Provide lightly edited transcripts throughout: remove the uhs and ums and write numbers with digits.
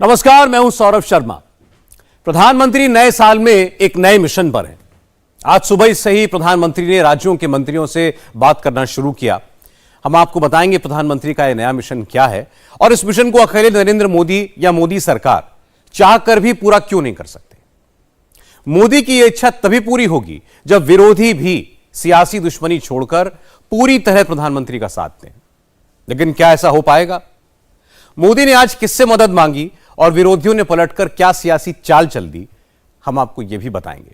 नमस्कार, मैं हूं सौरभ शर्मा। प्रधानमंत्री नए साल में एक नए मिशन पर हैं। आज सुबह से ही प्रधानमंत्री ने राज्यों के मंत्रियों से बात करना शुरू किया। हम आपको बताएंगे प्रधानमंत्री का यह नया मिशन क्या है और इस मिशन को अकेले नरेंद्र मोदी या मोदी सरकार चाहकर भी पूरा क्यों नहीं कर सकते। मोदी की यह इच्छा तभी पूरी होगी जब विरोधी भी सियासी दुश्मनी छोड़कर पूरी तरह प्रधानमंत्री का साथ दें। लेकिन क्या ऐसा हो पाएगा? मोदी ने आज किससे मदद मांगी और विरोधियों ने पलटकर क्या सियासी चाल चल दी, हम आपको यह भी बताएंगे।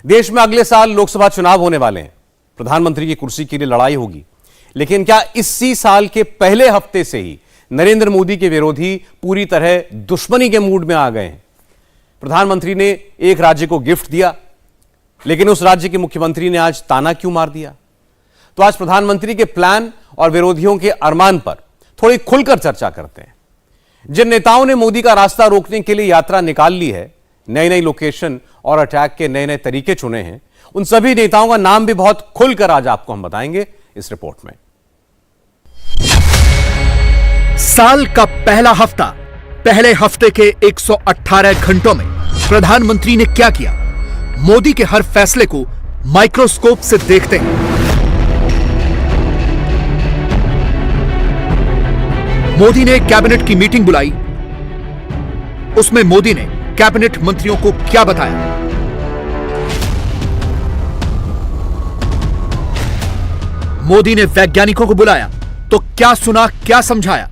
देश में अगले साल लोकसभा चुनाव होने वाले हैं। प्रधानमंत्री की कुर्सी के लिए लड़ाई होगी, लेकिन क्या इसी साल के पहले हफ्ते से ही नरेंद्र मोदी के विरोधी पूरी तरह दुश्मनी के मूड में आ गए हैं? प्रधानमंत्री ने एक राज्य को गिफ्ट दिया, लेकिन उस राज्य के मुख्यमंत्री ने आज ताना क्यों मार दिया? तो आज प्रधानमंत्री के प्लान और विरोधियों के अरमान पर थोड़ी खुलकर चर्चा करते हैं। जिन नेताओं ने मोदी का रास्ता रोकने के लिए यात्रा निकाल ली है, नई नई लोकेशन और अटैक के नए नए तरीके चुने हैं, उन सभी नेताओं का नाम भी बहुत खुलकर आज आपको हम बताएंगे इस रिपोर्ट में। साल का पहला हफ्ता, पहले हफ्ते के 118 घंटों में प्रधानमंत्री ने क्या किया? मोदी के हर फैसले को माइक्रोस्कोप से देखते हैं। मोदी ने कैबिनेट की मीटिंग बुलाई। उसमें मोदी ने कैबिनेट मंत्रियों को क्या बताया? मोदी ने वैज्ञानिकों को बुलाया तो क्या सुना, क्या समझाया?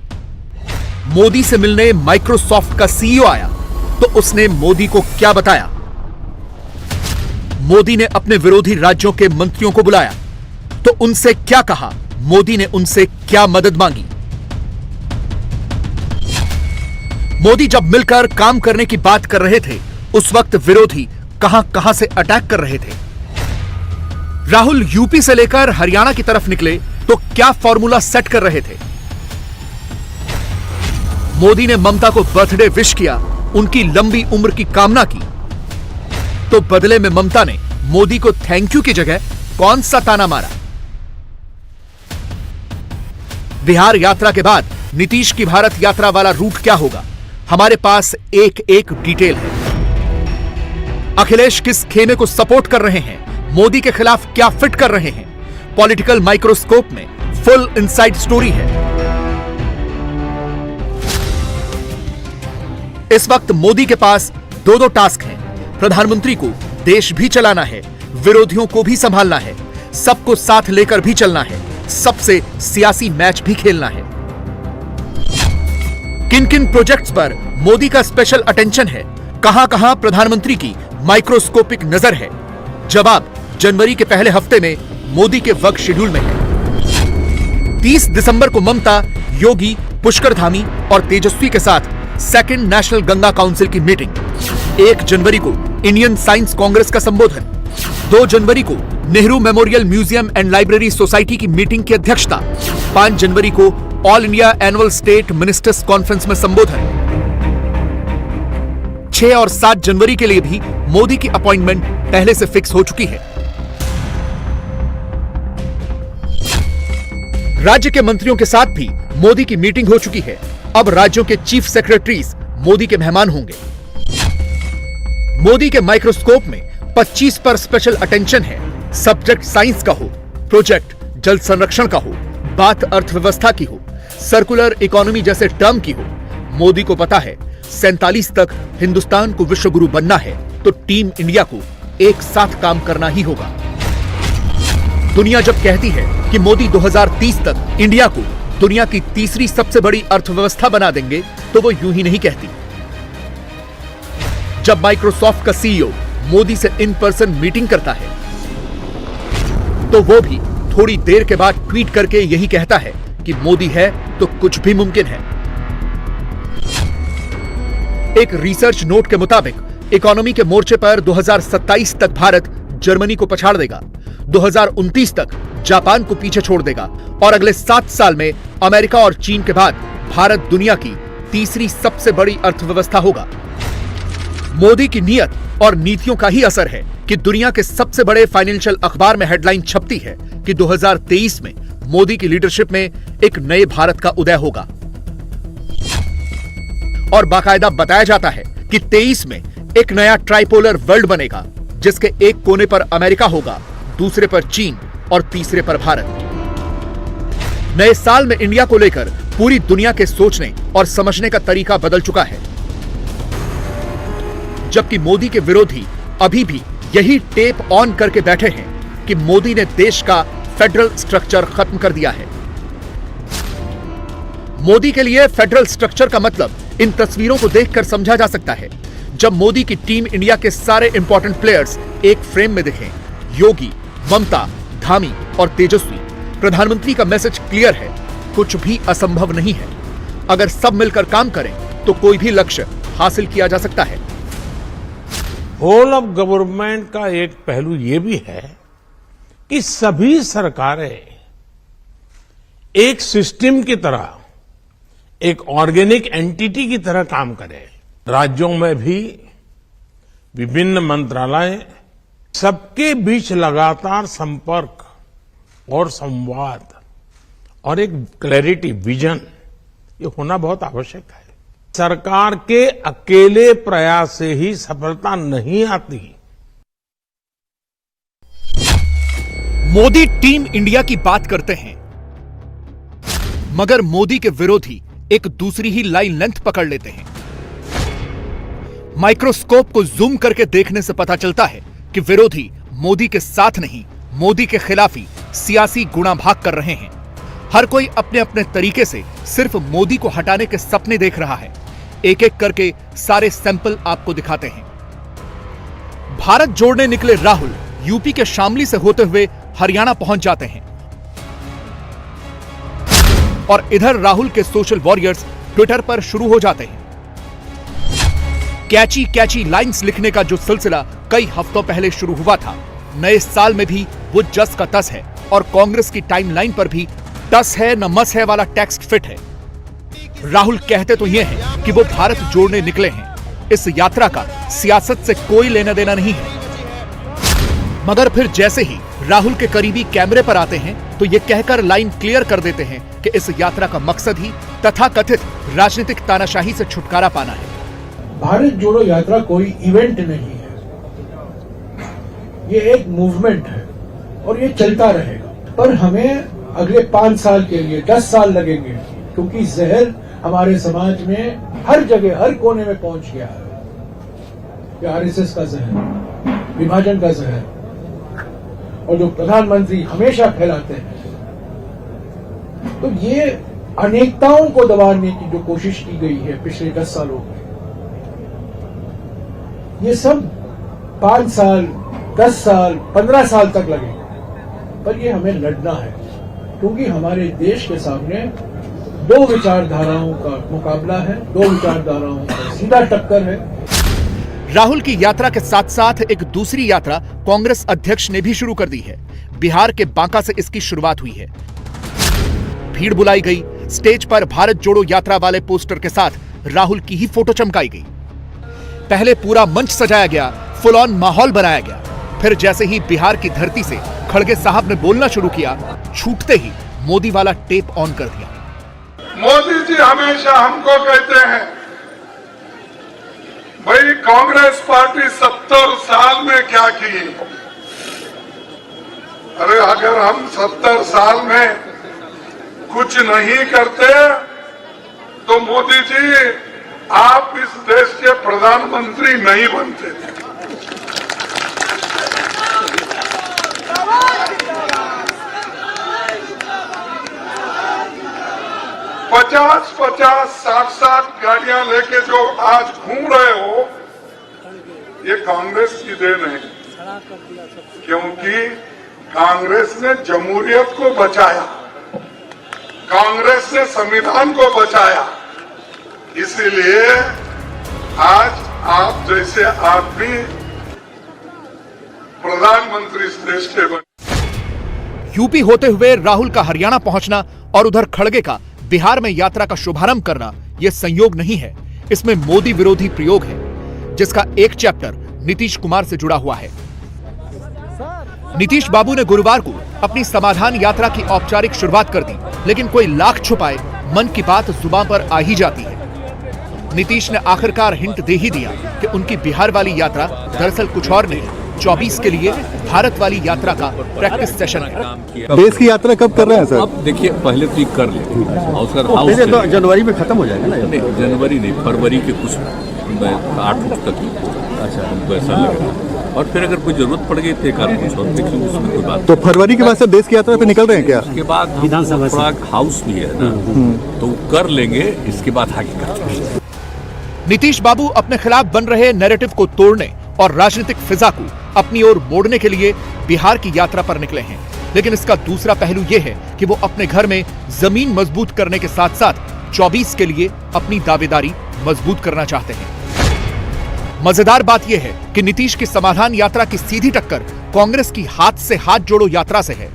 मोदी से मिलने माइक्रोसॉफ्ट का सीईओ आया तो उसने मोदी को क्या बताया? मोदी ने अपने विरोधी राज्यों के मंत्रियों को बुलाया तो उनसे क्या कहा? मोदी ने उनसे क्या मदद मांगी? मोदी जब मिलकर काम करने की बात कर रहे थे, उस वक्त विरोधी कहां कहां से अटैक कर रहे थे? राहुल यूपी से लेकर हरियाणा की तरफ निकले तो क्या फॉर्मूला सेट कर रहे थे? मोदी ने ममता को बर्थडे विश किया, उनकी लंबी उम्र की कामना की, तो बदले में ममता ने मोदी को थैंक यू की जगह कौन सा ताना मारा? बिहार यात्रा के बाद नीतीश की भारत यात्रा वाला रूट क्या होगा? हमारे पास एक एक डिटेल है। अखिलेश किस खेमे को सपोर्ट कर रहे हैं? मोदी के खिलाफ क्या फिट कर रहे हैं? पॉलिटिकल माइक्रोस्कोप में फुल इनसाइड स्टोरी है। इस वक्त मोदी के पास दो टास्क हैं। प्रधानमंत्री को देश भी चलाना है, विरोधियों को भी संभालना है, सबको साथ लेकर भी चलना है, सबसे सियासी मैच भी खेलना है। किन किन प्रोजेक्ट्स पर मोदी का स्पेशल अटेंशन है? कहां कहां प्रधानमंत्री की माइक्रोस्कोपिक नजर है? जवाब जनवरी के पहले हफ्ते में मोदी के वर्क शेड्यूल में है। 30 दिसंबर को ममता, योगी, पुष्कर धामी और तेजस्वी के साथ सेकंड नेशनल गंगा काउंसिल की मीटिंग। 1 जनवरी को इंडियन साइंस कांग्रेस का संबोधन। 2 जनवरी को Nehru memorial museum and library society की मीटिंग की अध्यक्षता। 5 जनवरी को all India annual state ministers conference में संबोधन। 6 और 7 जनवरी के लिए भी मोदी की अपॉइंटमेंट पहले से फिक्स हो चुकी है। राज्य के मंत्रियों के साथ भी मोदी की मीटिंग हो चुकी है। अब राज्यों के चीफ सेक्रेटरीज मोदी के मेहमान होंगे। मोदी के माइक्रोस्कोप में 25 पर स्पेशल अटेंशन है। सब्जेक्ट साइंस का हो, प्रोजेक्ट जल संरक्षण का हो, बात अर्थव्यवस्था की हो, सर्कुलर इकोनॉमी जैसे टर्म की हो। मोदी को पता है 47 तक हिंदुस्तान को विश्व गुरु बनना है तो टीम इंडिया को एक साथ काम करना ही होगा। दुनिया जब कहती है कि मोदी 2030 तक इंडिया को दुनिया की तीसरी सबसे बड़ी अर्थव्यवस्था बना देंगे, तो वो यूं ही नहीं कहती। जब माइक्रोसॉफ्ट का सीईओ मोदी से इन पर्सन मीटिंग करता है, तो वो भी थोड़ी देर के बाद ट्वीट करके यही कहता है कि मोदी है तो कुछ भी मुमकिन है। एक रिसर्च नोट के मुताबिक इकोनॉमी के मोर्चे पर 2027 तक भारत जर्मनी को पछाड़ देगा, 2029 तक जापान को पीछे छोड़ देगा और अगले 7 साल में अमेरिका और चीन के बाद भारत दुनिया की तीसरी सबसे बड़ी अर्थव्यवस्था होगा। मोदी की नीयत और नीतियों का ही असर है कि दुनिया के सबसे बड़े फाइनेंशियल अखबार में हेडलाइन छपती है कि 2023 में मोदी की लीडरशिप में एक नए भारत का उदय होगा। और बाकायदा बताया जाता है कि 23 में एक नया ट्राइपोलर वर्ल्ड बनेगा, जिसके एक कोने पर अमेरिका होगा, दूसरे पर चीन और तीसरे पर भारत। नए साल में इंडिया को लेकर पूरी दुनिया के सोचने और समझने का तरीका बदल चुका है, जबकि मोदी के विरोधी अभी भी यही टेप ऑन करके बैठे हैं कि मोदी ने देश का फेडरल स्ट्रक्चर खत्म कर दिया है। मोदी के लिए फेडरल स्ट्रक्चर का मतलब इन तस्वीरों को देखकर समझा जा सकता है, जब मोदी की टीम इंडिया के सारे इंपॉर्टेंट प्लेयर्स एक फ्रेम में दिखें, योगी, ममता, धामी और तेजस्वी। प्रधानमंत्री का मैसेज क्लियर है, कुछ भी असंभव नहीं है। अगर सब मिलकर काम करें तो कोई भी लक्ष्य हासिल किया जा सकता है। होल ऑफ गवर्नमेंट का एक पहलू यह भी है कि सभी सरकारें एक सिस्टम की तरह, एक ऑर्गेनिक एंटिटी की तरह काम करें। राज्यों में भी विभिन्न मंत्रालय, सबके बीच लगातार संपर्क और संवाद और एक क्लैरिटी, विजन, ये होना बहुत आवश्यक है। सरकार के अकेले प्रयास से ही सफलता नहीं आती। मोदी टीम इंडिया की बात करते हैं, मगर मोदी के विरोधी एक दूसरी ही लाइन लेंथ पकड़ लेते हैं। माइक्रोस्कोप को जूम करके देखने से पता चलता है कि विरोधी मोदी के साथ नहीं, मोदी के खिलाफ ही सियासी गुणाभाग कर रहे हैं। हर कोई अपने अपने तरीके से सिर्फ मोदी को हटाने के सपने देख रहा है। एक एक करके सारे सैंपल आपको दिखाते हैं। भारत जोड़ने निकले राहुल यूपी के शामली से होते हुए हरियाणा पहुंच जाते हैं, और इधर राहुल के सोशल वॉरियर्स ट्विटर पर शुरू हो जाते हैं। कैची कैची लाइंस लिखने का जो सिलसिला कई हफ्तों पहले शुरू हुआ था, नए साल में भी वो जस का तस है, और कांग्रेस की टाइमलाइन पर भी टस है न मस है वाला टेक्स्ट फिट है। राहुल कहते तो ये हैं कि वो भारत जोड़ने निकले हैं, इस यात्रा का सियासत से कोई लेना देना नहीं है, मगर फिर जैसे ही राहुल के करीबी कैमरे पर आते हैं तो ये कहकर लाइन क्लियर कर देते हैं कि इस यात्रा का मकसद ही तथाकथित राजनीतिक तानाशाही से छुटकारा पाना है। भारत जोड़ो यात्रा कोई इवेंट नहीं है, ये एक मूवमेंट है और ये चलता रहेगा। पर हमें अगले 5 साल के लिए 10 साल लगेंगे, क्योंकि जहर हमारे समाज में हर जगह, हर कोने में पहुंच गया है। ये आरएसएस का जहर, विभाजन का जहर, और जो प्रधानमंत्री हमेशा फैलाते हैं, तो ये अनेकताओं को दबाने की जो कोशिश की गई है पिछले 10 सालों में, ये सब 5 साल, 10 साल, 15 साल तक लगेगा। पर ये हमें लड़ना है, क्योंकि हमारे देश के सामने 2 विचारधाराओं का मुकाबला है, 2 विचारधाराओं का सीधा टक्कर है। राहुल की यात्रा के साथ साथ एक दूसरी यात्रा कांग्रेस अध्यक्ष ने भी शुरू कर दी है। बिहार के बांका से इसकी शुरुआत हुई है। भीड़ बुलाई गई, स्टेज पर भारत जोड़ो यात्रा वाले पोस्टर के साथ राहुल की ही फोटो चमकाई गई। पहले पूरा मंच सजाया गया, फुल ऑन माहौल बनाया गया। फिर जैसे ही बिहार की धरती से खड़गे साहब ने बोलना शुरू किया, छूटते ही मोदी वाला टेप ऑन कर दिया। मोदी जी हमेशा हमको कहते हैं, भाई कांग्रेस पार्टी 70 साल में क्या की। अरे अगर हम 70 साल में कुछ नहीं करते तो मोदी जी आप इस देश के प्रधानमंत्री नहीं बनते थे। 50-50, 60-60 गाड़ियां लेके जो आज घूम रहे हो, ये कांग्रेस की देन है, क्योंकि कांग्रेस ने जमहूरियत को बचाया, कांग्रेस ने संविधान को बचाया। इसीलिए आज आप जैसे आदमी प्रधानमंत्री इस देश के बने। यूपी होते हुए राहुल का हरियाणा पहुंचना और उधर खड़गे का बिहार में यात्रा का शुभारंभ करना, यह संयोग नहीं है, इसमें मोदी विरोधी प्रयोग है, जिसका एक चैप्टर नीतीश कुमार से जुड़ा हुआ है। नीतीश बाबू ने गुरुवार को अपनी समाधान यात्रा की औपचारिक शुरुआत कर दी, लेकिन कोई लाख छुपाए मन की बात जुबान पर आ ही जाती है। नीतीश ने आखिरकार हिंट दे ही दिया कि उनकी बिहार वाली यात्रा दरअसल कुछ और नहीं, 24 के लिए भारत वाली यात्रा का प्रैक्टिस सेशन है। देश की यात्रा कब कर रहे हैं सर? अब देखिए, पहले तो ये कर लेते हैं और सर हाउस तो जनवरी में खत्म हो जाएगा ना? नहीं, जनवरी नहीं, फरवरी के कुछ 8 तक ही। अच्छा, हमको ऐसा लग रहा है। और फिर अगर कोई जरूरत पड़ गई तो एक आध कुछ और देखेंगे, उसमें कोई बात। तो फरवरी के बाद सर देश की यात्रा पे निकल रहे हैं क्या? उसके बाद विधानसभा थोड़ा हाउस भी है ना, तो वो कर लेंगे, इसके बाद आगे करते हैं। नीतीश बाबू अपने खिलाफ बन रहे नैरेटिव को तोड़ने और राजनीतिक फिजा को अपनी ओर मोड़ने के लिए बिहार की यात्रा पर निकले हैं। लेकिन इसका दूसरा पहलू यह है कि वो अपने घर में जमीन मजबूत करने के साथ साथ 24 के लिए अपनी दावेदारी मजबूत करना चाहते हैं। मजेदार बात यह है कि नीतीश की समाधान यात्रा की सीधी टक्कर कांग्रेस की हाथ से हाथ जोड़ो यात्रा से है।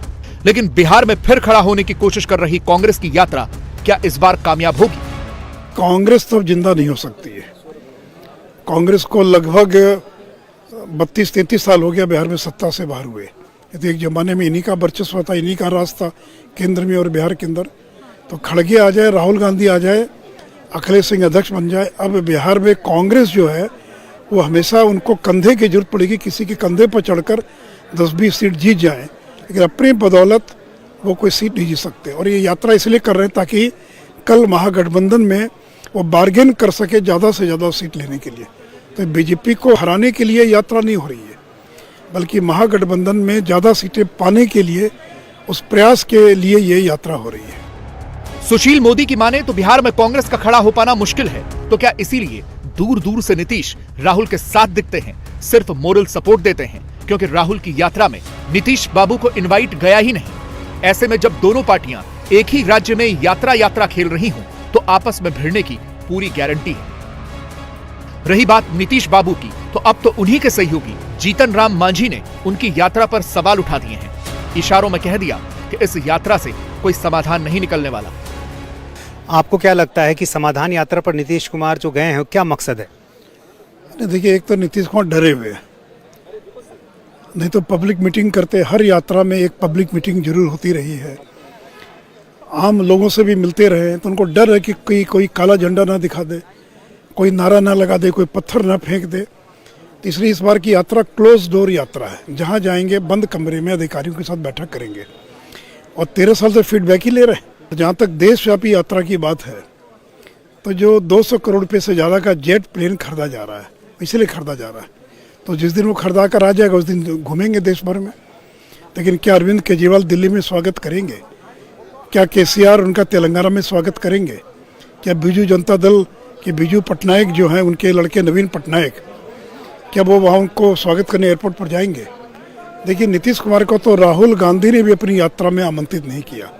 लेकिन बिहार में फिर खड़ा होने की कोशिश कर रही कांग्रेस की यात्रा क्या इस बार कामयाब होगी? कांग्रेस तो जिंदा नहीं हो सकती है। कांग्रेस को लगभग 32-33 साल हो गया बिहार में सत्ता से बाहर हुए। तो एक जमाने में इन्हीं का वर्चस्व था, इन्हीं का राज था केंद्र में और बिहार के अंदर। तो खड़गे आ जाए, राहुल गांधी आ जाए, अखिलेश सिंह अध्यक्ष बन जाए, अब बिहार में कांग्रेस जो है वो हमेशा उनको कंधे की जरूरत पड़ेगी, किसी के कंधे पर चढ़कर 10-20 सीट जीत जाए, लेकिन अपनी बदौलत वो कोई सीट नहीं जीत सकते। और ये यात्रा इसलिए कर रहे हैं ताकि कल महागठबंधन में वो बार्गेन कर सके ज़्यादा से ज़्यादा सीट लेने के लिए। तो बीजेपी को हराने के लिए यात्रा नहीं हो रही है, बल्कि महागठबंधन में ज़्यादा सीटें पाने के लिए उस प्रयास के लिए ये यात्रा हो रही है। सुशील मोदी की माने तो बिहार में कांग्रेस का खड़ा हो पाना मुश्किल है। तो क्या इसीलिए दूर दूर से नीतीश राहुल के साथ दिखते हैं, सिर्फ मोरल सपोर्ट देते हैं? क्योंकि राहुल की यात्रा में नीतीश बाबू को इनवाइट गया ही नहीं। ऐसे में जब दोनों पार्टियां एक ही राज्य में यात्रा खेल रही हों तो आपस में भिड़ने की पूरी गारंटी है। रही बात नीतीश बाबू की, तो अब तो उन्हीं के सहयोगी जीतन राम मांझी ने उनकी यात्रा पर सवाल उठा दिए हैं। इशारों में कह दिया कि इस यात्रा से कोई समाधान नहीं निकलने वाला। आपको क्या लगता है कि समाधान यात्रा पर नीतीश कुमार जो गए हैं, क्या मकसद है? देखिए, एक तो नीतीश कुमार डरे हुए हैं, नहीं तो पब्लिक मीटिंग करते, हर यात्रा में एक पब्लिक मीटिंग जरूर होती रही है, आम लोगों से भी मिलते रहे, तो उनको डर है कि कोई काला झंडा ना दिखा दे, कोई नारा ना लगा दे, कोई पत्थर ना फेंक दे। तीसरी, इस बार की यात्रा क्लोज डोर यात्रा है, जहाँ जाएंगे बंद कमरे में अधिकारियों के साथ बैठक करेंगे और 13 साल से फीडबैक ही ले रहे हैं। जहाँ तक देशव्यापी यात्रा की बात है, तो जो 200 करोड़ रुपये से ज़्यादा का जेट प्लेन खरीदा जा रहा है, इसलिए खरीदा जा रहा है, तो जिस दिन वो खरीदा कर आ जाएगा उस दिन घूमेंगे देश भर में। लेकिन क्या अरविंद केजरीवाल दिल्ली में स्वागत करेंगे? क्या केसीआर उनका तेलंगाना में स्वागत करेंगे? क्या बीजू जनता दल के बीजू पटनायक जो हैं, उनके लड़के नवीन पटनायक, क्या वो वहाँ उनको स्वागत करने एयरपोर्ट पर जाएंगे? देखिए, नीतीश कुमार को तो राहुल गांधी ने भी अपनी यात्रा में आमंत्रित नहीं किया।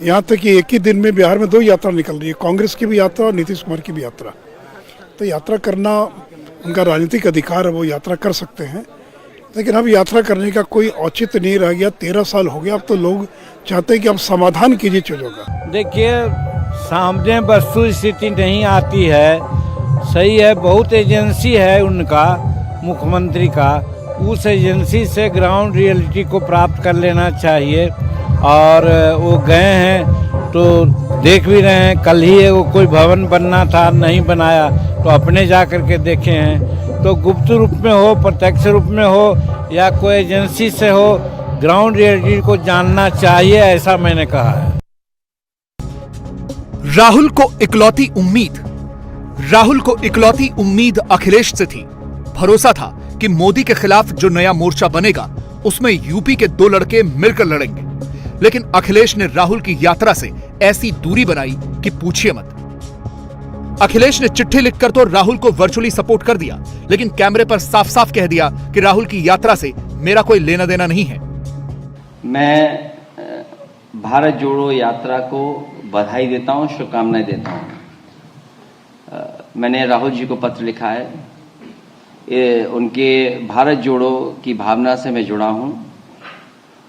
यहाँ तक कि एक ही दिन में बिहार में 2 यात्रा निकल रही है, कांग्रेस की भी यात्रा और नीतीश कुमार की भी यात्रा। तो यात्रा करना उनका राजनीतिक अधिकार है, वो यात्रा कर सकते हैं, लेकिन अब यात्रा करने का कोई औचित्य नहीं रह गया। 13 साल हो गया, अब तो लोग चाहते हैं कि अब समाधान कीजिए चीजों का। देखिए, सामने वस्तु स्थिति नहीं आती है, सही है, बहुत एजेंसी है उनका, मुख्यमंत्री का, उस एजेंसी से ग्राउंड रियलिटी को प्राप्त कर लेना चाहिए। और वो गए हैं तो देख भी रहे हैं, कल ही वो कोई भवन बनना था, नहीं बनाया, तो अपने जा कर के देखे हैं। तो गुप्त रूप में हो, प्रत्यक्ष रूप में हो, या कोई एजेंसी से हो, ग्राउंड रियलिटी को जानना चाहिए, ऐसा मैंने कहा है। राहुल को इकलौती उम्मीद अखिलेश से थी। भरोसा था कि मोदी के खिलाफ जो नया मोर्चा बनेगा उसमें यूपी के 2 लड़के मिलकर लड़ेंगे। लेकिन अखिलेश ने राहुल की यात्रा से ऐसी दूरी बनाई कि पूछिए मत। अखिलेश ने चिट्ठी लिखकर तो राहुल को वर्चुअली सपोर्ट कर दिया, लेकिन कैमरे पर साफ साफ कह दिया कि राहुल की यात्रा से मेरा कोई लेना देना नहीं है। मैं भारत जोड़ो यात्रा को बधाई देता हूं, शुभकामनाएं देता हूं। मैंने राहुल जी को पत्र लिखा है, उनके भारत जोड़ो की भावना से मैं जुड़ा हूं,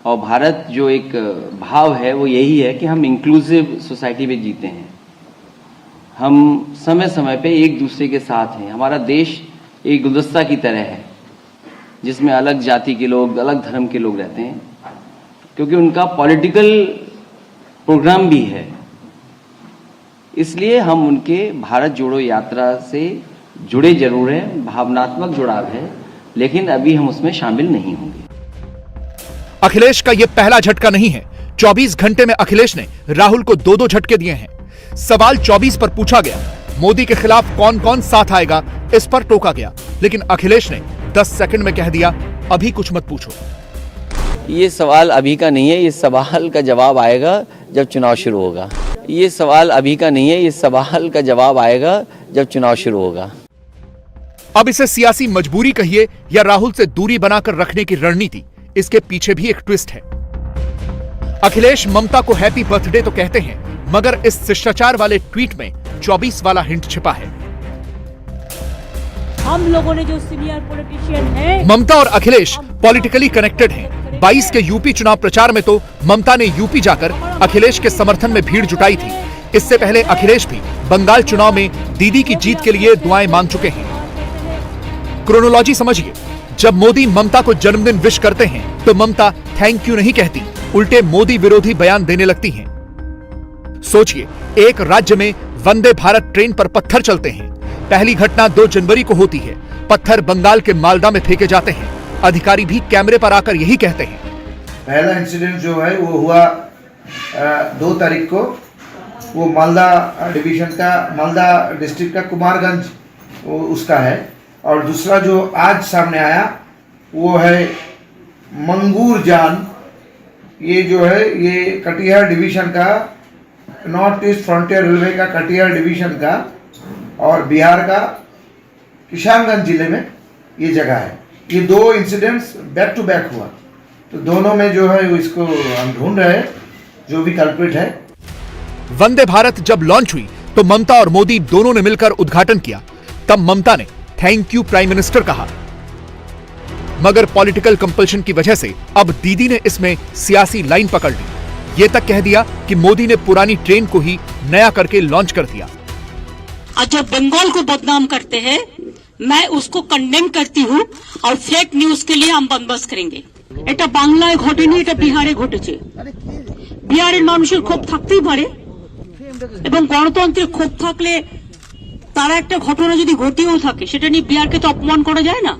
और भारत जो एक भाव है वो यही है कि हम इंक्लूसिव सोसाइटी में जीते हैं, हम समय समय पे एक दूसरे के साथ हैं। हमारा देश एक गुलदस्ता की तरह है जिसमें अलग जाति के लोग, अलग धर्म के लोग रहते हैं, क्योंकि उनका पॉलिटिकल प्रोग्राम भी है। इसलिए हम उनके भारत जोड़ो यात्रा से जुड़े जरूर हैं, भावनात्मक जुड़ाव है, लेकिन अभी हम उसमें शामिल नहीं होंगे। अखिलेश का यह पहला झटका नहीं है। 24 घंटे में अखिलेश ने राहुल को 2-2 झटके दिए हैं। सवाल 24 पर पूछा गया, मोदी के खिलाफ कौन कौन साथ आएगा, इस पर टोका गया, लेकिन अखिलेश ने 10 सेकंड में कह दिया, अभी कुछ मत पूछो। ये सवाल अभी का नहीं है, ये सवाल का जवाब आएगा जब चुनाव शुरू होगा। ये सवाल अभी का नहीं है, ये सवाल का जवाब आएगा जब चुनाव शुरू होगा। अब इसे सियासी मजबूरी कहिए या राहुल से दूरी बनाकर रखने की रणनीति, इसके पीछे भी एक ट्विस्ट है। अखिलेश ममता को हैप्पी बर्थडे तो कहते हैं, मगर इस शिष्टाचार वाले ट्वीट में 24 वाला हिंट छिपा है। हम लोगों ने जो सीनियर पॉलिटिशियन है, ममता और अखिलेश पॉलिटिकली कनेक्टेड हैं। 22 के यूपी चुनाव प्रचार में तो ममता ने यूपी जाकर अखिलेश के समर्थन में भीड़ जुटाई थी। इससे पहले अखिलेश भी बंगाल चुनाव में दीदी की जीत के लिए दुआएं मांग चुके हैं। क्रोनोलॉजी समझिए, जब मोदी ममता को जन्मदिन विश करते हैं तो ममता थैंक यू नहीं कहती, उल्टे मोदी विरोधी बयान देने लगती हैं। सोचिए, एक राज्य में वंदे भारत ट्रेन पर पत्थर चलते हैं। पहली घटना 2 जनवरी को होती है। पत्थर बंगाल के मालदा में फेंके जाते हैं। अधिकारी भी कैमरे पर आकर यही कहते हैं। पहला इंसिडेंट जो है वो हुआ 2 तारीख को, वो मालदा डिवीजन का, मालदा डिस्ट्रिक्ट का कुमारगंज उसका है। और दूसरा जो आज सामने आया वो है मंगूर जान, ये जो है ये कटिहार डिवीजन का, नॉर्थ ईस्ट फ्रंटियर रेलवे का कटिहार डिवीजन का, और बिहार का किशनगंज जिले में ये जगह है। ये 2 इंसिडेंट्स बैक टू बैक हुआ, तो दोनों में जो है इसको हम ढूंढ रहे हैं, जो भी कल्प्रिट है। वंदे भारत जब लॉन्च हुई तो ममता और मोदी दोनों ने मिलकर उद्घाटन किया। तब ममता ने थैंक यू प्राइम मिनिस्टर कहा, मगर पॉलिटिकल कंपल्शन की वजह से अब दीदी ने इसमें सियासी लाइन पकड़ ली। ये तक कह दिया कि मोदी ने पुरानी ट्रेन को ही नया करके लॉन्च कर दिया। और जब बंगाल को बदनाम करते हैं, मैं उसको कंडेम करती हूँ, और फेक न्यूज के लिए हम बंदोबस्त करेंगे। এটা বাংলায় ঘটেনি, এটা বিহারে ঘটেছে। বিহারের মানুষের ক্ষোভ থাকতেই পারে, এবং গণতন্ত্রের ক্ষোভ থাকলে তারা একটা ঘটনা যদি ঘটেও থাকে, সেটা নিয়ে বিহারকে তো অপমান করা যায় না।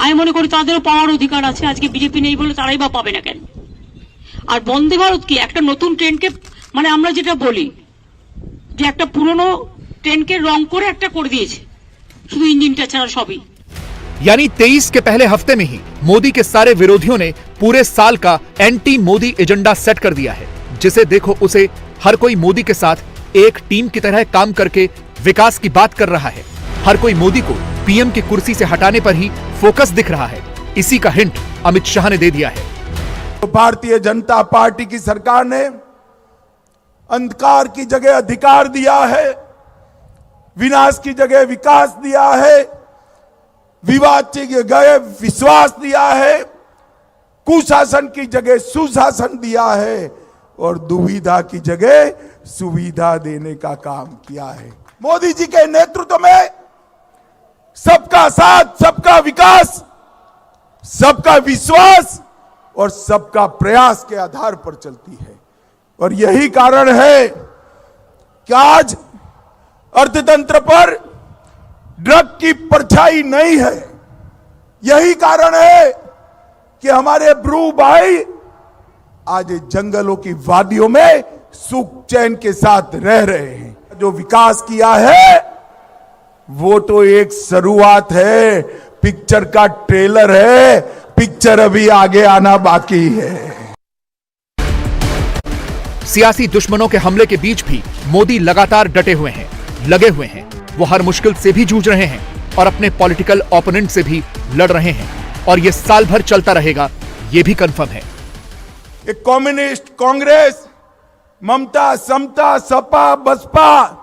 আমি মনে করি তাদেরও পাওয়ার অধিকার আছে। আজকে বিজেপি নেই বলে তারাই বা পাবে না কেন? আর বন্দে ভারত কি একটা নতুন ট্রেনকে, মানে আমরা যেটা বলি যে একটা পুরনো ট্রেনকে রং করে একটা করে দিয়েছে, শুধু ইঞ্জিনটা ছাড়া সবই। यानी 23 के पहले हफ्ते में ही मोदी के सारे विरोधियों ने पूरे साल का एंटी मोदी एजेंडा सेट कर दिया है, जिसे देखो उसे हर कोई मोदी के साथ एक टीम की तरह काम करके विकास की बात कर रहा है। हर कोई मोदी को पीएम की कुर्सी से हटाने पर ही फोकस दिख रहा है। इसी का हिंट अमित शाह ने दे दिया है। तो भारतीय जनता पार्टी की सरकार ने अंधकार की जगह अधिकार दिया है, विनाश की जगह विकास दिया है, विवाद की जगह विश्वास दिया है, कुशासन की जगह सुशासन दिया है, और दुविधा की जगह सुविधा देने का काम किया है। मोदी जी के नेतृत्व में सबका साथ, सबका विकास, सबका विश्वास और सबका प्रयास के आधार पर चलती है। और यही कारण है कि आज अर्थतंत्र पर ड्रग की परछाई नहीं है। यही कारण है कि हमारे ब्रू भाई आज जंगलों की वादियों में सुख चैन के साथ रह रहे हैं। जो विकास किया है वो तो एक शुरुआत है, पिक्चर का ट्रेलर है, पिक्चर अभी आगे आना बाकी है। सियासी दुश्मनों के हमले के बीच भी मोदी लगातार डटे हुए हैं, लगे हुए हैं। वो हर मुश्किल से भी जूझ रहे हैं और अपने पॉलिटिकल ओपोनेंट से भी लड़ रहे हैं, और ये साल भर चलता रहेगा, ये भी कंफर्म है। एक कम्युनिस्ट, कांग्रेस, ममता, समता, सपा, बसपा,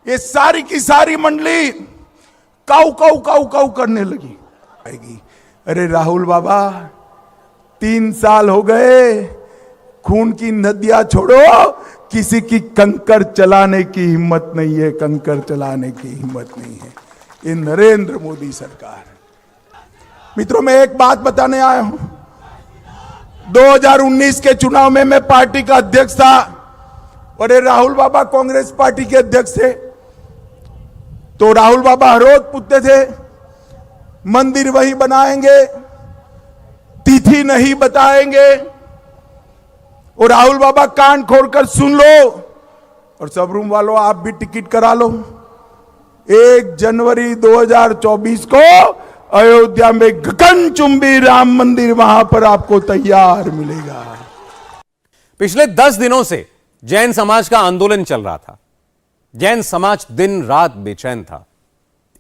ये सारी की सारी मंडली काऊ काऊ काऊ काऊ करने लगी आएगी। अरे राहुल बाबा, 3 साल हो गए, खून की नदियां छोड़ो, किसी की कंकर चलाने की हिम्मत नहीं है, कंकर चलाने की हिम्मत नहीं है। ये नरेंद्र मोदी सरकार। मित्रों, मैं एक बात बताने आया हूं। 2019 के चुनाव में मैं पार्टी का अध्यक्ष था, और ये राहुल बाबा कांग्रेस पार्टी के अध्यक्ष थे, तो राहुल बाबा हर रोज पूछते थे मंदिर वही बनाएंगे, तिथि नहीं बताएंगे। और राहुल बाबा कान खोलकर सुन लो, और सब रूम वालों आप भी टिकट करा लो, 1 जनवरी 2024 को अयोध्या में गगनचुंबी राम मंदिर वहां पर आपको तैयार मिलेगा। पिछले 10 दिनों से जैन समाज का आंदोलन चल रहा था। जैन समाज दिन रात बेचैन था।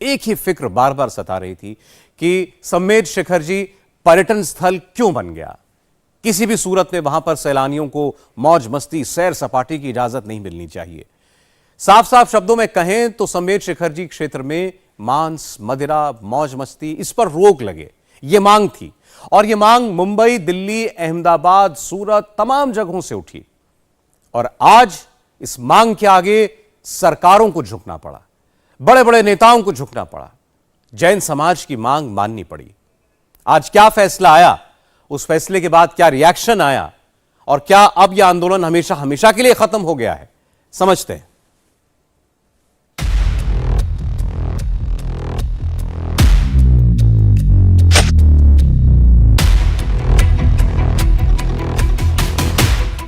एक ही फिक्र बार बार सता रही थी कि सम्मेद शिखर जी पर्यटन स्थल क्यों बन गया। किसी भी सूरत में वहां पर सैलानियों को मौज मस्ती, सैर सपाटे की इजाजत नहीं मिलनी चाहिए। साफ साफ शब्दों में कहें तो सम्मेद शिखर जी क्षेत्र में मांस, मदिरा, मौज मस्ती, इस पर रोक लगे, यह मांग थी। और यह मांग मुंबई, दिल्ली, अहमदाबाद, सूरत, तमाम जगहों से उठी। और आज इस मांग के आगे सरकारों को झुकना पड़ा, बड़े बड़े नेताओं को झुकना पड़ा, जैन समाज की मांग माननी पड़ी। आज क्या फैसला आया, उस फैसले के बाद क्या रिएक्शन आया, और क्या अब यह आंदोलन हमेशा हमेशा के लिए खत्म हो गया है, समझते हैं।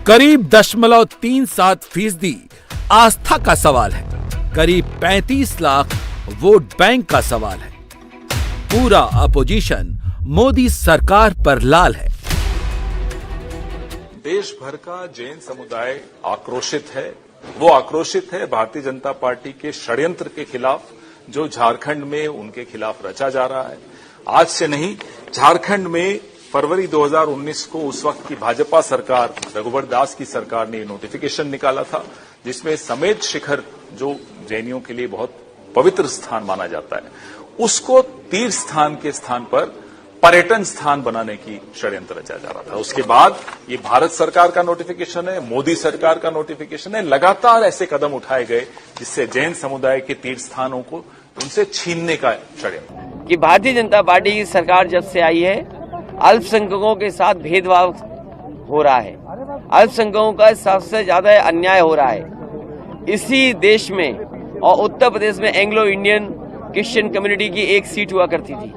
करीब 0.37% आस्था का सवाल है, करीब 35 लाख वोट बैंक का सवाल है। पूरा अपोजिशन मोदी सरकार पर लाल है। देश भर का जैन समुदाय आक्रोशित है। वो आक्रोशित है भारतीय जनता पार्टी के षड्यंत्र के खिलाफ, जो झारखंड में उनके खिलाफ रचा जा रहा है। आज से नहीं, झारखंड में फरवरी 2019 को उस वक्त की भाजपा सरकार, रघुवर दास की सरकार ने नोटिफिकेशन निकाला था, जिसमें सम्मेद शिखर, जो जैनियों के लिए बहुत पवित्र स्थान माना जाता है, उसको तीर्थ स्थान के स्थान पर पर्यटन स्थान बनाने की षड्यंत्र रचा जा रहा था। उसके बाद ये भारत सरकार का नोटिफिकेशन है, मोदी सरकार का नोटिफिकेशन है। लगातार ऐसे कदम उठाए गए जिससे जैन समुदाय के तीर्थ स्थानों को उनसे छीनने का षड्यंत्र। कि भारतीय जनता पार्टी की सरकार जब से आई है, अल्पसंख्यकों के साथ भेदभाव हो रहा है, अल्पसंख्यकों का सबसे ज्यादा अन्याय हो रहा है। इसी देश में और उत्तर प्रदेश में एंग्लो इंडियन क्रिश्चियन कम्युनिटी की एक सीट हुआ करती थी।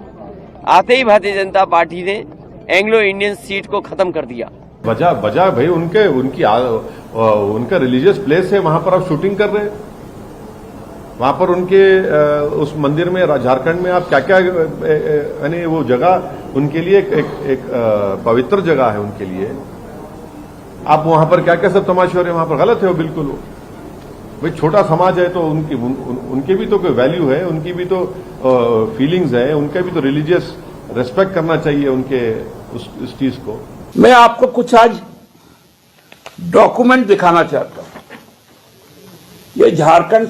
आते ही भारतीय जनता पार्टी ने एंग्लो इंडियन सीट को खत्म कर दिया। वजह भाई उनका रिलीजियस प्लेस है, वहां पर आप शूटिंग कर रहे हैं। वहां पर उनके उस मंदिर में, झारखंड में आप क्या क्या, यानी वो जगह उनके लिए एक पवित्र जगह है उनके लिए। आप वहां पर क्या क्या सब तमाशे हो रहे हैं, वहां पर गलत है वो बिल्कुल। भाई छोटा समाज है तो उनकी भी तो कोई वैल्यू है, उनकी भी तो फीलिंग्स है, उनका भी तो रिलीजियस रेस्पेक्ट करना चाहिए उनके उस चीज को। मैं आपको कुछ आज डॉक्यूमेंट दिखाना चाहता हूं। ये झारखंड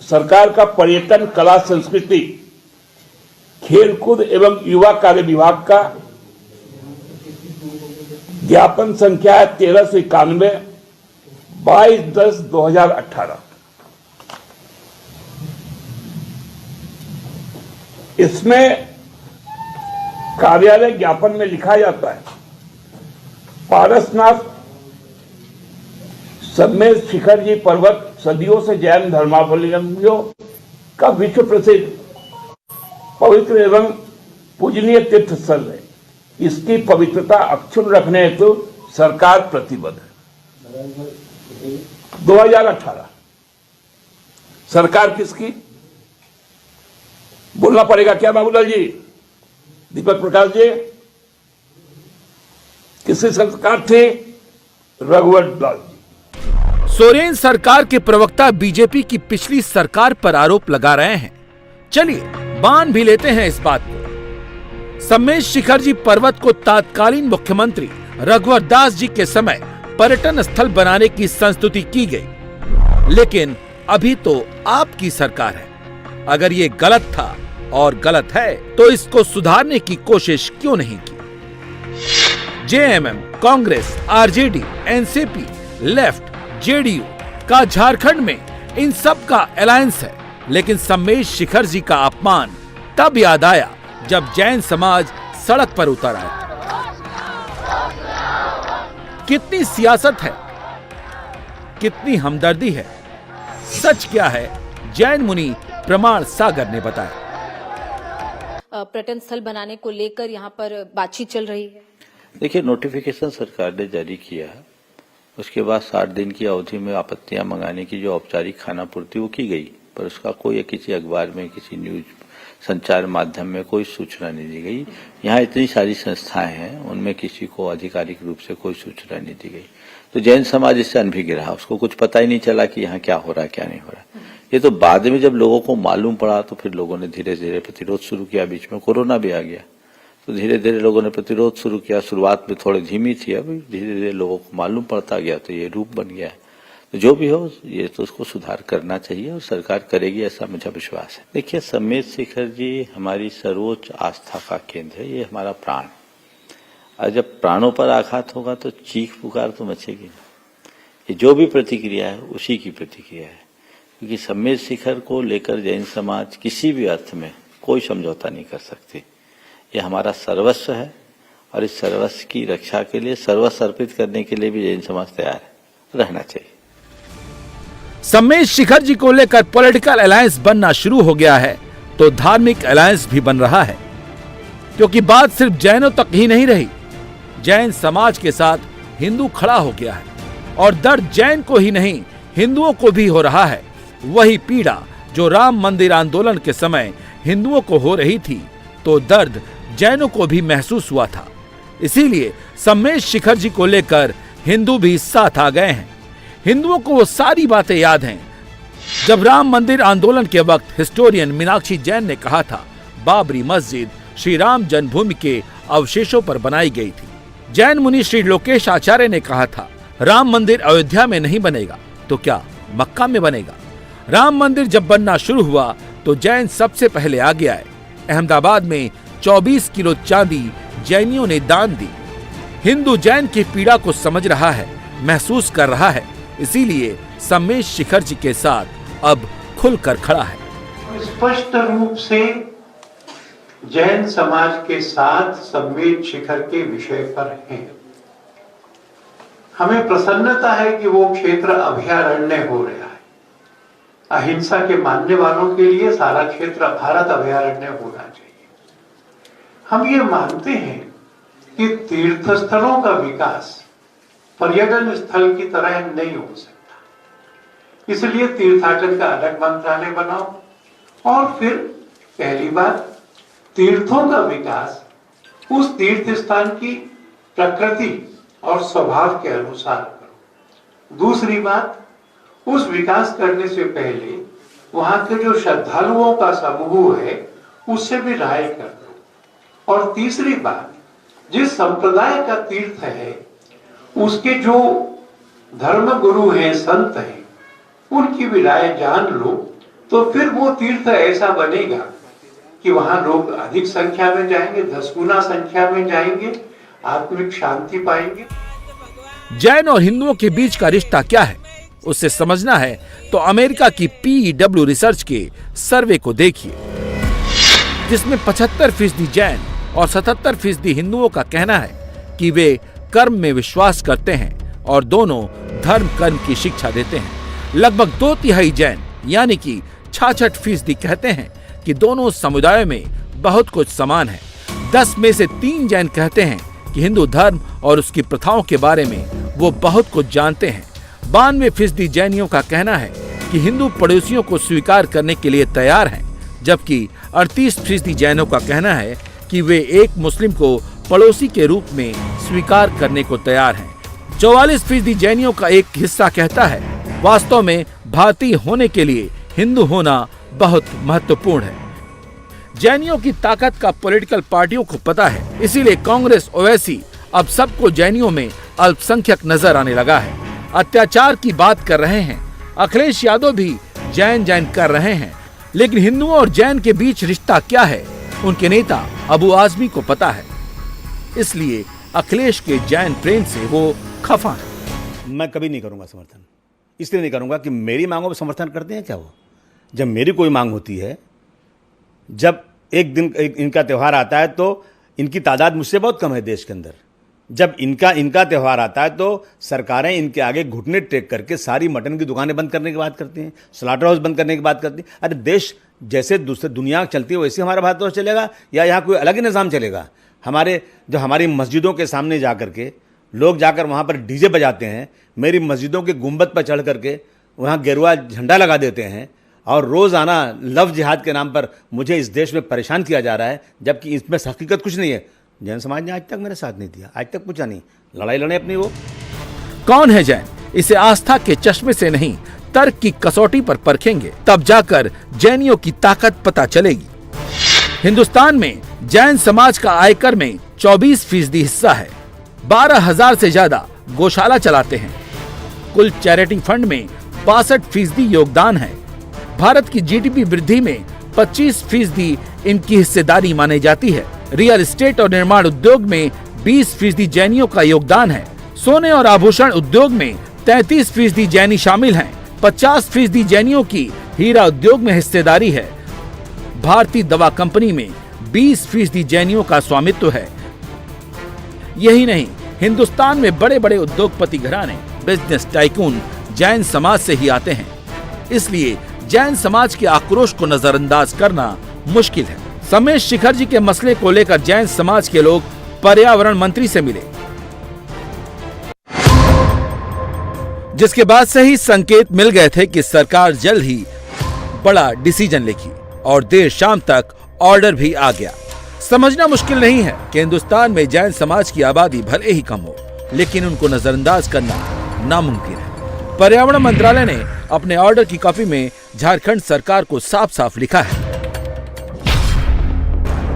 सरकार का पर्यटन, कला, संस्कृति, खेलकूद एवं युवा कार्य विभाग का ज्ञापन संख्या है 1391, 22/10/2018। इसमें कार्यालय ज्ञापन में लिखा जाता है, पारसनाथ सम्मेद शिखर जी पर्वत सदियों से जैन धर्मावलंबियों का विश्व प्रसिद्ध पवित्र एवं पूजनीय तीर्थ स्थल है। इसकी पवित्रता अक्षुण्ण रखने हेतु सरकार प्रतिबद्ध है। 2018 सरकार किसकी, बोलना पड़ेगा क्या बाबूलाल जी, दीपक प्रकाश जी? किसकी सरकार थी? रघुवर दास जी। सोरेन सरकार के प्रवक्ता बीजेपी की पिछली सरकार पर आरोप लगा रहे हैं। चलिए बांध भी लेते हैं इस बात को। सम्मेद शिखर जी पर्वत को तत्कालीन मुख्यमंत्री रघुवर दास जी के समय पर्यटन स्थल बनाने की संस्तुति की गई, लेकिन अभी तो आपकी सरकार है। अगर ये गलत था और गलत है तो इसको सुधारने की कोशिश क्यों नहीं की? JMM, Congress, RJD, NCP, left, JDU का झारखंड में इन सब का अलायंस है, लेकिन सम्मेद शिखर जी का अपमान तब याद आया जब जैन समाज सड़क पर उतर आया। कितनी सियासत है, कितनी हमदर्दी है, सच क्या है, जैन मुनि प्रमाण सागर ने बताया। पर्यटन स्थल बनाने को लेकर यहाँ पर बातचीत चल रही है। देखिए, नोटिफिकेशन सरकार ने जारी किया है, उसके बाद 60 दिन की अवधि में आपत्तियां मंगाने की जो औपचारिक खानापूर्ति वो की गई, पर उसका कोई किसी अखबार में, किसी न्यूज संचार माध्यम में कोई सूचना नहीं दी गई। यहाँ इतनी सारी संस्थाएं हैं, उनमें किसी को आधिकारिक रूप से कोई सूचना नहीं दी गई, तो जैन समाज इससे अनभिज्ञ रहा, उसको कुछ पता ही नहीं चला कि यहाँ क्या हो रहा है क्या नहीं हो रहा। ये तो बाद में जब लोगों को मालूम पड़ा तो फिर लोगों ने धीरे धीरे प्रतिरोध शुरू किया। बीच में कोरोना भी आ गया तो धीरे धीरे लोगों ने प्रतिरोध शुरू किया। शुरुआत में थोड़ी धीमी थी, अब धीरे धीरे लोगों को मालूम पड़ता गया तो ये रूप बन गया है। तो जो भी हो, ये तो उसको सुधार करना चाहिए और सरकार करेगी, ऐसा मुझे विश्वास है। देखिए, सम्मेद शिखर जी हमारी सर्वोच्च आस्था का केंद्र है, ये हमारा प्राण। और जब प्राणों पर आघात होगा तो चीख पुकार तो मचेगी ना। ये जो भी प्रतिक्रिया है उसी की प्रतिक्रिया है, क्योंकि सम्मेद शिखर को लेकर जैन समाज किसी भी अर्थ में कोई समझौता नहीं कर सकती। ये हमारा सर्वस्व है और इस सर्वस्व की रक्षा के लिए, सर्वस्व अर्पित करने के लिए भी जैन समाज तैयार है, रहना चाहिए। सम्मेद शिखर जी को लेकर पॉलिटिकल अलायंस बनना शुरू हो गया है तो धार्मिक अलायंस भी बन रहा है, क्योंकि बात सिर्फ जैनों तक ही नहीं रही। जैन समाज के साथ हिंदू खड़ा हो गया है और दर्द जैन को ही नहीं, हिंदुओं को भी हो रहा है। वही पीड़ा जो राम मंदिर आंदोलन के समय हिंदुओं को हो रही थी, तो दर्द जैनों को भी महसूस हुआ था। इसीलिए सम्मेद शिखर जी को लेकर हिंदू भी साथ आ गए हैं। हिंदुओं को वो सारी बातें याद हैं जब राम मंदिर आंदोलन के वक्त हिस्टोरियन मीनाक्षी जैन ने कहा था बाबरी मस्जिद श्री राम जन्मभूमि के अवशेषों पर बनाई गई थी। जैन मुनि श्री लोकेश आचार्य ने कहा था राम मंदिर अयोध्या में नहीं बनेगा तो क्या मक्का में बनेगा। राम मंदिर जब बनना शुरू हुआ तो जैन सबसे पहले आगे आए। अहमदाबाद में 24 किलो चांदी जैनियों ने दान दी। हिंदू जैन की पीड़ा को समझ रहा है, महसूस कर रहा है, इसीलिए सम्मेद शिखर जी के साथ अब खुलकर खड़ा है। स्पष्ट रूप से जैन समाज के साथ सम्मेद शिखर के विषय पर हैं। हमें प्रसन्नता है कि वो क्षेत्र अभयारण्य हो रहा है। अहिंसा के मानने वालों के लिए सारा क्षेत्र भारत अभयारण्य होना चाहिए। हम ये मानते हैं कि तीर्थ स्थलों का विकास पर्यटन स्थल की तरह नहीं हो सकता, इसलिए तीर्थाटन का अलग मंत्रालय बनाओ और फिर पहली बात तीर्थों का विकास उस तीर्थ स्थान की प्रकृति और स्वभाव के अनुसार करो। दूसरी बात, उस विकास करने से पहले वहां के जो श्रद्धालुओं का समूह है उससे भी राय कर लो। और तीसरी बात, जिस संप्रदाय का तीर्थ है उसके जो धर्म गुरु हैं, संत हैं, उनकी भी राय जान लो, तो फिर वो तीर्थ ऐसा बनेगा कि वहां लोग अधिक संख्या में जाएंगे, 10 गुना संख्या में जाएंगे, आत्मिक शांति पाएंगे। जैन और हिंदुओं के बीच का रिश्ता क्या है, उसे समझना है तो अमेरिका की PEW रिसर्च के सर्वे को देखिए, जिसमें 75% जैन और 77% हिंदुओं का कहना है कि वे कर्म में विश्वास करते हैं और दोनों धर्म कर्म की शिक्षा देते हैं। लगभग 2/3 जैन यानी कि 66% कहते हैं कि दोनों समुदायों में बहुत कुछ समान है। 10 में से 3 जैन कहते हैं कि हिंदू धर्म और उसकी प्रथाओं के बारे में वो बहुत कुछ जानते हैं। 92% जैनियों का कहना है कि हिंदू पड़ोसियों को स्वीकार करने के लिए तैयार हैं, जबकि 38% जैनों का कहना है कि वे एक मुस्लिम को पड़ोसी के रूप में स्वीकार करने को तैयार हैं। 44% जैनियों का एक हिस्सा कहता है वास्तव में भारतीय होने के लिए हिंदू होना बहुत महत्वपूर्ण है। जैनियों की ताकत का पॉलिटिकल पार्टियों को पता है, इसीलिए कांग्रेस ओवैसी अब सबको जैनियों में अल्पसंख्यक नजर आने लगा है। अत्याचार की बात कर रहे हैं। अखिलेश यादव भी जैन जैन कर रहे हैं, लेकिन हिंदुओं और जैन के बीच रिश्ता क्या है उनके नेता अबू आजमी को पता है, इसलिए अखिलेश के जैन प्रेम से वो खफा है। मैं कभी नहीं करूंगा समर्थन, इसलिए नहीं करूंगा कि मेरी मांगों पर समर्थन करते हैं क्या वो। जब मेरी कोई मांग होती है, जब एक दिन इनका त्यौहार आता है तो इनकी तादाद मुझसे बहुत कम है देश के अंदर, जब इनका त्यौहार आता है तो सरकारें इनके आगे घुटने टेक करके सारी मटन की दुकानें बंद करने की बात करती हैं, स्लॉटर हाउस बंद करने की बात करती हैं। अरे देश जैसे दूसरे दुनिया चलती है वैसे हमारा भारतवर्ष चलेगा या यहाँ कोई अलग ही निज़ाम चलेगा? हमारी मस्जिदों के सामने जा करके लोग जाकर वहाँ पर डीजे बजाते हैं, मेरी मस्जिदों के गुंबद पर चढ़ करके वहाँ गेरुआ झंडा लगा देते हैं और रोज़ाना लव जिहाद के नाम पर मुझे इस देश में परेशान किया जा रहा है, जबकि इसमें हकीकत कुछ नहीं है। जैन समाज ने आज तक मेरा साथ नहीं दिया, आज तक पूछा नहीं, लड़ाई लड़े अपनी वो। कौन है जैन? इसे आस्था के चश्मे से नहीं, तर्क की कसौटी पर परखेंगे, तब जाकर जैनियों की ताकत पता चलेगी। हिंदुस्तान में जैन समाज का आयकर में 24% हिस्सा है। 12,000 से ज्यादा गौशाला चलाते हैं। कुल चैरिटी फंड में 62% योगदान है। भारत की जीडीपी वृद्धि में 25% इनकी हिस्सेदारी मानी जाती है। रियल एस्टेट और निर्माण उद्योग में 20% जैनियों का योगदान है। सोने और आभूषण उद्योग में 33% जैनी शामिल हैं। 50% जैनियों की हीरा उद्योग में हिस्सेदारी है। भारतीय दवा कंपनी में 20% जैनियों का स्वामित्व है। यही नहीं, हिंदुस्तान में बड़े बड़े उद्योगपति घराने, बिजनेस टाइकून जैन समाज से ही आते हैं। इसलिए जैन समाज के आक्रोश को नजरअंदाज करना मुश्किल है। समेश शिखर जी के मसले को लेकर जैन समाज के लोग पर्यावरण मंत्री से मिले, जिसके बाद से ही संकेत मिल गए थे कि सरकार जल्द ही बड़ा डिसीजन लेगी और देर शाम तक ऑर्डर भी आ गया। समझना मुश्किल नहीं है कि हिंदुस्तान में जैन समाज की आबादी भले ही कम हो, लेकिन उनको नजरअंदाज करना नामुमकिन है। पर्यावरण मंत्रालय ने अपने ऑर्डर की कॉपी में झारखंड सरकार को साफ साफ लिखा है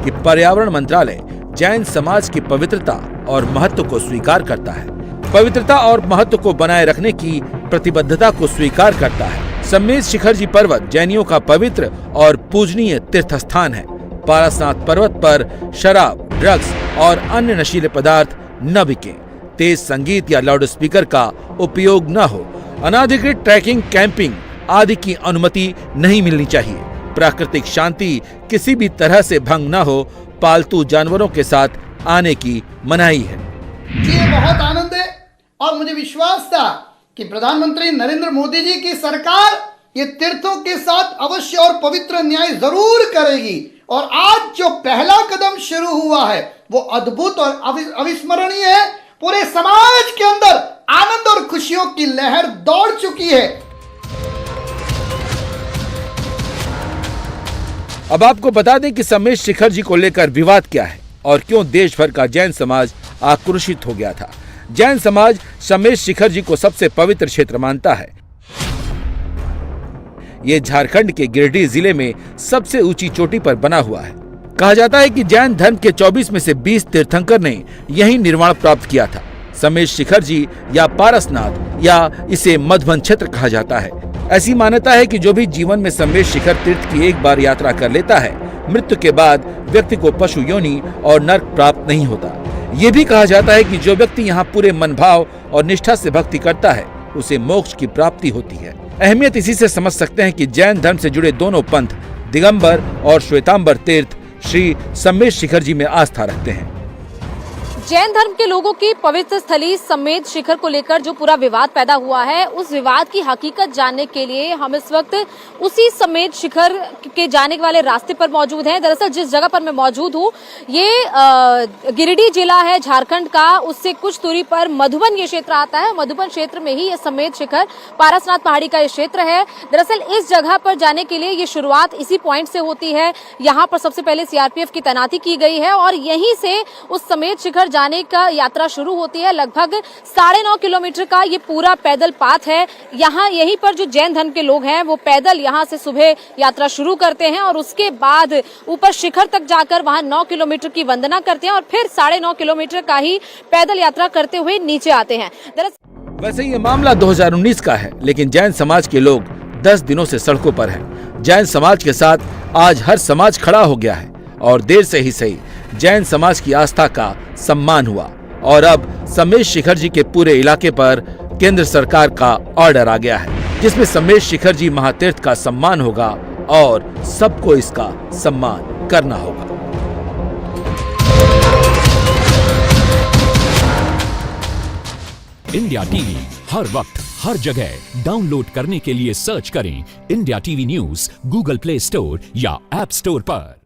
कि पर्यावरण मंत्रालय जैन समाज की पवित्रता और महत्व को स्वीकार करता है। पवित्रता और महत्व को बनाए रखने की प्रतिबद्धता को स्वीकार करता है। समेश शिखर जी पर्वत जैनियों का पवित्र और पूजनीय तीर्थ स्थान है। पारसनाथ पर्वत पर शराब, ड्रग्स और अन्य नशीले पदार्थ न बिके, तेज संगीत या लाउड स्पीकर का उपयोग न हो, अनाधिकृत ट्रैकिंग, कैंपिंग आदि की अनुमति नहीं मिलनी चाहिए। प्राकृतिक शांति किसी भी तरह से भंग न हो, पालतू जानवरों के साथ आने की मनाही है। ये बहुत आनंद है और मुझे विश्वास था कि प्रधानमंत्री नरेंद्र मोदी जी की सरकार ये तीर्थों के साथ अवश्य और पवित्र न्याय जरूर करेगी। और आज जो पहला कदम शुरू हुआ है वो अद्भुत और अविस्मरणीय है। पूरे समाज के अंदर आनंद और खुशियों की लहर दौड़ चुकी है। अब आपको बता दें कि समेश शिखर जी को लेकर विवाद क्या है और क्यों देश भर का जैन समाज आक्रोशित हो गया था। जैन समाज समेश शिखर जी को सबसे पवित्र क्षेत्र मानता है। ये झारखंड के गिरिडीह जिले में सबसे ऊंची चोटी पर बना हुआ है। कहा जाता है कि जैन धर्म के 24 में से 20 तीर्थंकर ने यही निर्वाण प्राप्त किया था। समेश शिखर जी या पारसनाथ या इसे मधुबन क्षेत्र कहा जाता है। ऐसी मान्यता है कि जो भी जीवन में समेश शिखर तीर्थ की एक बार यात्रा कर लेता है, मृत्यु के बाद व्यक्ति को पशु योनि और नरक प्राप्त नहीं होता। ये भी कहा जाता है कि जो व्यक्ति यहाँ पूरे मन भाव और निष्ठा से भक्ति करता है उसे मोक्ष की प्राप्ति होती है। अहमियत इसी से समझ सकते हैं कि जैन धर्म से जुड़े दोनों पंथ दिगंबर और श्वेतांबर तीर्थ श्री समेश शिखर जी में आस्था रखते हैं। जैन धर्म के लोगों की पवित्र स्थली समेत शिखर को लेकर जो पूरा विवाद पैदा हुआ है, उस विवाद की हकीकत जानने के लिए हम इस वक्त उसी समेत शिखर के जाने वाले रास्ते पर मौजूद हैं। दरअसल जिस जगह पर मैं मौजूद हूँ ये गिरिडीह जिला है झारखंड का, उससे कुछ दूरी पर मधुबन ये क्षेत्र आता है। मधुबन क्षेत्र में ही ये समेत शिखर पारसनाथ पहाड़ी का ये क्षेत्र है। दरअसल इस जगह पर जाने के लिए ये शुरुआत इसी पॉइंट से होती है। यहाँ पर सबसे पहले सीआरपीएफ की तैनाती की गई है और यहीं से उस समेत शिखर जाने का यात्रा शुरू होती है। लगभग 9.5 किलोमीटर का ये पूरा पैदल पाथ है। यहाँ यहीं पर जो जैन धर्म के लोग हैं वो पैदल यहाँ से सुबह यात्रा शुरू करते हैं और उसके बाद ऊपर शिखर तक जाकर वहाँ 9 किलोमीटर की वंदना करते हैं और फिर 9.5 किलोमीटर का ही पैदल यात्रा करते हुए नीचे आते हैं। वैसे ये मामला 2019 का है, लेकिन जैन समाज के लोग 10 दिनों से सड़कों पर हैं। जैन समाज के साथ आज हर समाज खड़ा हो गया है और देर से ही सही जैन समाज की आस्था का सम्मान हुआ और अब समेश शिखर जी के पूरे इलाके पर केंद्र सरकार का ऑर्डर आ गया है, जिसमें समेश शिखर जी महातीर्थ का सम्मान होगा और सबको इसका सम्मान करना होगा। इंडिया टीवी हर वक्त हर जगह डाउनलोड करने के लिए सर्च करें India TV news Google play store या ऐप स्टोर पर।